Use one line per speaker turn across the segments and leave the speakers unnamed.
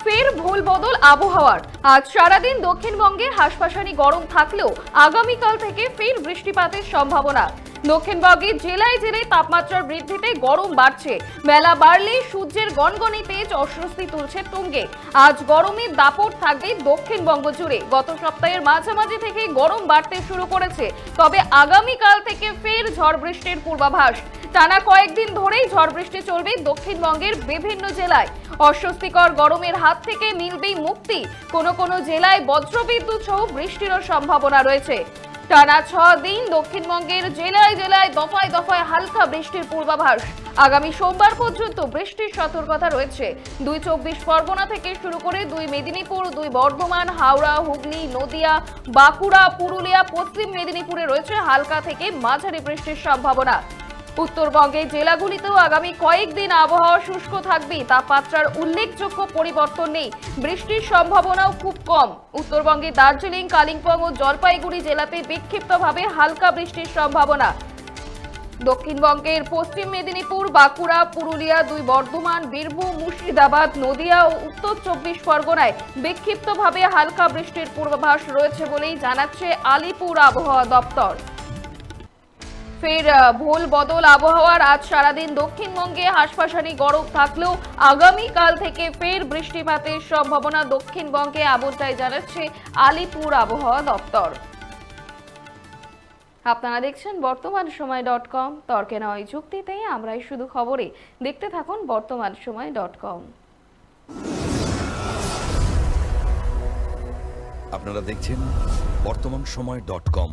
ফের ভুল বদল আবহাওয়ার। আজ সারাদিন দক্ষিণবঙ্গে হাসফাসানি গরম থাকলেও আগামীকাল থেকে ফের বৃষ্টিপাতের সম্ভাবনা। দক্ষিণবঙ্গে জেলায় জেলায় তাপমাত্রার বৃদ্ধিতে গরম বাড়ছে। বেলা বাড়লেই সূর্যের গনগনে তেজ অস্বস্তি তুলছে তুঙ্গে। আজ গরমের দাপট থাকবে দক্ষিণবঙ্গ জুড়ে। গত সপ্তাহের মাঝামাঝি থেকে গরম বাড়তে শুরু করেছে, তবে আগামীকাল থেকে ফের ঝড় বৃষ্টির পূর্বাভাস। টানা কয়েকদিন ধরেই ঝড় বৃষ্টি চলবে দক্ষিণবঙ্গের বিভিন্ন জেলায়। অস্বস্তিকর গরমের হাত থেকে মিলবেই মুক্তি। কোনো কোনো জেলায় বজ্রবিদ্যুৎ সহ বৃষ্টিরও সম্ভাবনা রয়েছে। টানা 6 দিন দক্ষিণবঙ্গের জেলায় জেলায় দফায় দফায় হালকা বৃষ্টির পূর্বাভাস। আগামী সোমবার পর্যন্ত বৃষ্টির সতর্কতা রয়েছে। 2 চব্বিশ পরগনা থেকে শুরু করে 2 মেদিনীপুর, 2 বর্ধমান, হাওড়া, হুগলি, নদিয়া, বাঁকুড়া, পুরুলিয়া, পশ্চিম মেদিনীপুরে রয়েছে হালকা থেকে মাঝারি বৃষ্টির সম্ভাবনা। উত্তরবঙ্গের জেলাগুলিতেও আগামী কয়েকদিন আবহাওয়া শুষ্ক থাকবে। তাপমাত্রার উল্লেখযোগ্য পরিবর্তন নেই, বৃষ্টির সম্ভাবনাও খুব কম। উত্তরবঙ্গে দার্জিলিং, কালিম্পং ও জলপাইগুড়ি জেলাতে বিক্ষিপ্তভাবে হালকা বৃষ্টির সম্ভাবনা। দক্ষিণবঙ্গের পশ্চিম মেদিনীপুর, বাঁকুড়া, পুরুলিয়া, 2 বর্ধমান, বীরভূম, মুর্শিদাবাদ, নদিয়া ও উত্তর চব্বিশ পরগনায় বিক্ষিপ্তভাবে হালকা বৃষ্টির পূর্বাভাস রয়েছে বলেই জানাচ্ছে আলিপুর আবহাওয়া দপ্তর। ফের ভুল বদল আবহাওয়ার। আজ সারাদিন দক্ষিণবঙ্গে হাসফাসানি গরম থাকলেও আগামীকাল থেকে ফের বৃষ্টিপাতের সম্ভাবনা দক্ষিণবঙ্গে, এমনটাই জানাচ্ছে আলিপুর আবহাওয়া দপ্তর। আপনারা দেখছেন বর্তমানসময়.com। তর্কে নয় যুক্তিতে আমরাই শুধু খবরে। দেখতে থাকুন বর্তমানসময়.com।
আপনারা দেখছেন বর্তমানসময়.com।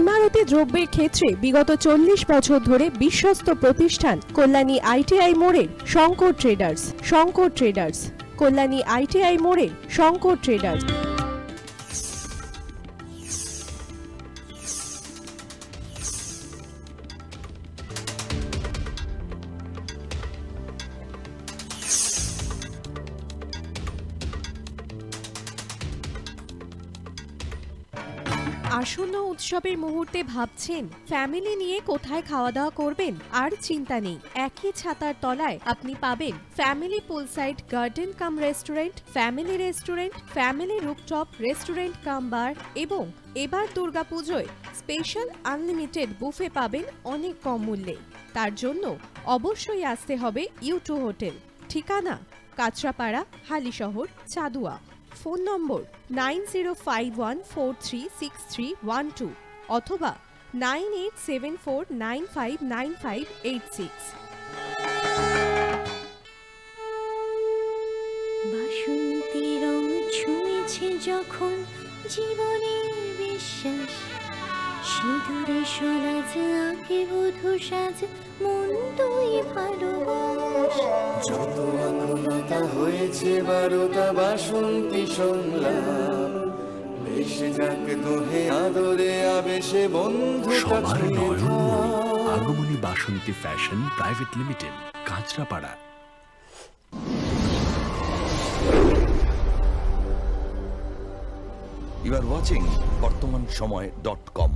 ইমারতি দ্রব্যের ক্ষেত্রে বিগত 40 বছর ধরে বিশ্বস্ত প্রতিষ্ঠান কল্যাণী আইটিআই মোড়ের শঙ্কর ট্রেডার্স। কল্যাণী আইটিআই মোড়ের শঙ্কর ট্রেডার্স। আসন্ন উৎসবের মুহূর্তে ভাবছেন ফ্যামিলি নিয়ে কোথায় খাওয়া দাওয়া করবেন? আর চিন্তা নেই, একই ছাতার তলায় আপনি পাবেন family poolside garden cum restaurant, family rooftop restaurant cum bar এবং এবার দুর্গাপুজোয় স্পেশাল আনলিমিটেড বুফে পাবেন অনেক কম মূল্যে। তার জন্য অবশ্যই আসতে হবে U2 হোটেল। ঠিকানা কাঁচরাপাড়া, হালিশহর, চাদুয়া। ফোন নম্বর 9051436312 অথবা 9874959586।
বাসন্তী রং ছুঁয়েছে যখন জীবনের বিশ্বাস, সিঁদুরে সরাজ আঁকে বধূ সাজ, মন তুই ভালোবাস।
যত আকুলতা হয়েছে বারোটা বাসন্তী সংলাপ, বেশে যাক দোহে আদরে আবেশে বন্ধু
সবার Nayanmoni Agamani Basanti fashion private limited, Kanchrapara.
You are watching বর্তমানসময়.com।